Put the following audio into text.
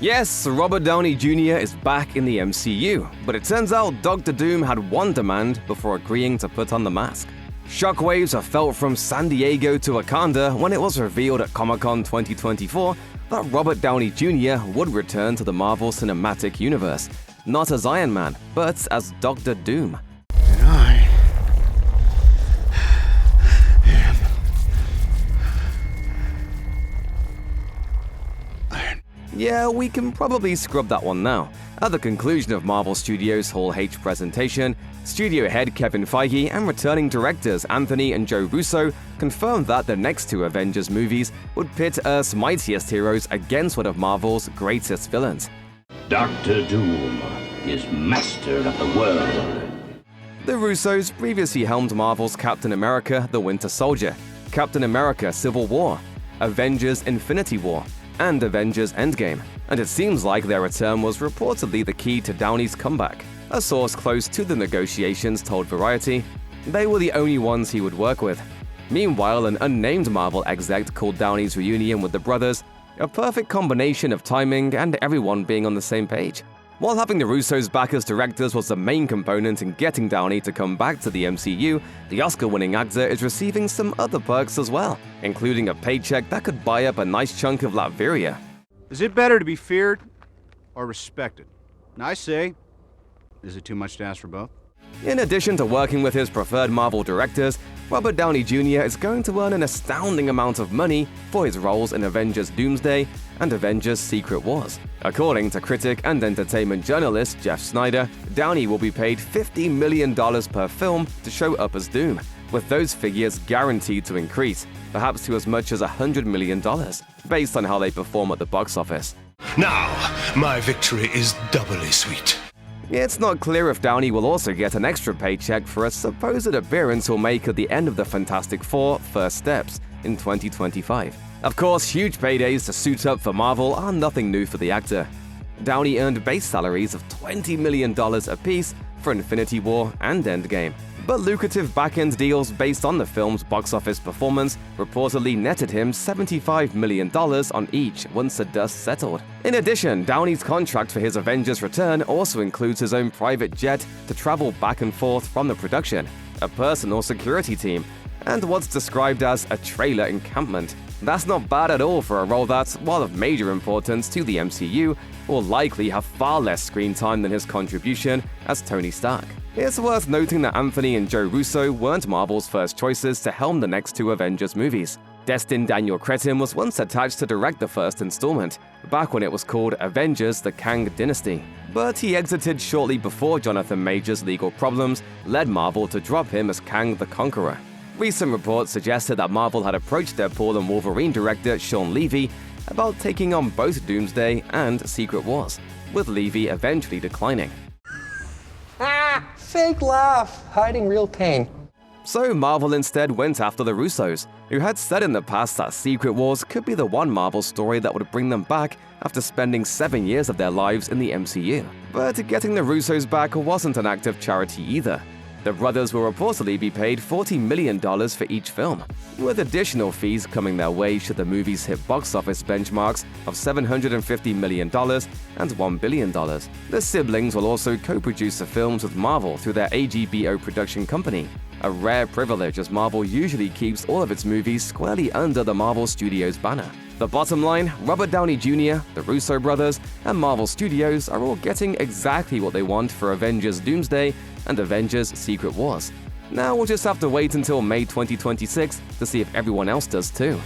Yes, Robert Downey Jr. is back in the MCU, but it turns out Dr. Doom had one demand before agreeing to put on the mask. Shockwaves are felt from San Diego to Wakanda when it was revealed at Comic-Con 2024 that Robert Downey Jr. would return to the Marvel Cinematic Universe, not as Iron Man, but as Dr. Doom. And I am Iron. Yeah, we can probably scrub that one now. At the conclusion of Marvel Studios' Hall H presentation, studio head Kevin Feige and returning directors Anthony and Joe Russo confirmed that the next two Avengers movies would pit Earth's mightiest heroes against one of Marvel's greatest villains. Dr. Doom is master of the world. The Russos previously helmed Marvel's Captain America: The Winter Soldier, Captain America: Civil War, Avengers: Infinity War, and Avengers: Endgame, and it seems like their return was reportedly the key to Downey's comeback. A source close to the negotiations told Variety they were the only ones he would work with. Meanwhile, an unnamed Marvel exec called Downey's reunion with the brothers a perfect combination of timing and everyone being on the same page. While having the Russos back as directors was the main component in getting Downey to come back to the MCU, the Oscar-winning actor is receiving some other perks as well, including a paycheck that could buy up a nice chunk of Latveria. Is it better to be feared or respected? And I say, is it too much to ask for both? In addition to working with his preferred Marvel directors, Robert Downey Jr. is going to earn an astounding amount of money for his roles in Avengers: Doomsday and Avengers: Secret Wars. According to critic and entertainment journalist Jeff Snyder, Downey will be paid $50 million per film to show up as Doom, with those figures guaranteed to increase, perhaps to as much as $100 million, based on how they perform at the box office. Now, my victory is doubly sweet. It's not clear if Downey will also get an extra paycheck for a supposed appearance he'll make at the end of the Fantastic Four: First Steps in 2025. Of course, huge paydays to suit up for Marvel are nothing new for the actor. Downey earned base salaries of $20 million apiece for Infinity War and Endgame, but lucrative back-end deals based on the film's box office performance reportedly netted him $75 million on each once the dust settled. In addition, Downey's contract for his Avengers return also includes his own private jet to travel back and forth from the production, a personal security team, and what's described as a trailer encampment. That's not bad at all for a role that, while of major importance to the MCU, will likely have far less screen time than his contribution as Tony Stark. It's worth noting that Anthony and Joe Russo weren't Marvel's first choices to helm the next two Avengers movies. Destin Daniel Cretton was once attached to direct the first installment, back when it was called Avengers: The Kang Dynasty. But he exited shortly before Jonathan Majors' legal problems led Marvel to drop him as Kang the Conqueror. Recent reports suggested that Marvel had approached Deadpool and Wolverine director Sean Levy about taking on both Doomsday and Secret Wars, with Levy eventually declining. Fake laugh, hiding real pain. So Marvel instead went after the Russos, who had said in the past that Secret Wars could be the one Marvel story that would bring them back after spending 7 years of their lives in the MCU. But getting the Russos back wasn't an act of charity either. The brothers will reportedly be paid $40 million for each film, with additional fees coming their way should the movies hit box office benchmarks of $750 million and $1 billion. The siblings will also co-produce the films with Marvel through their AGBO production company, a rare privilege as Marvel usually keeps all of its movies squarely under the Marvel Studios banner. The bottom line, Robert Downey Jr., the Russo brothers, and Marvel Studios are all getting exactly what they want for Avengers: Doomsday and Avengers: Secret Wars. Now we'll just have to wait until May 2026 to see if everyone else does too.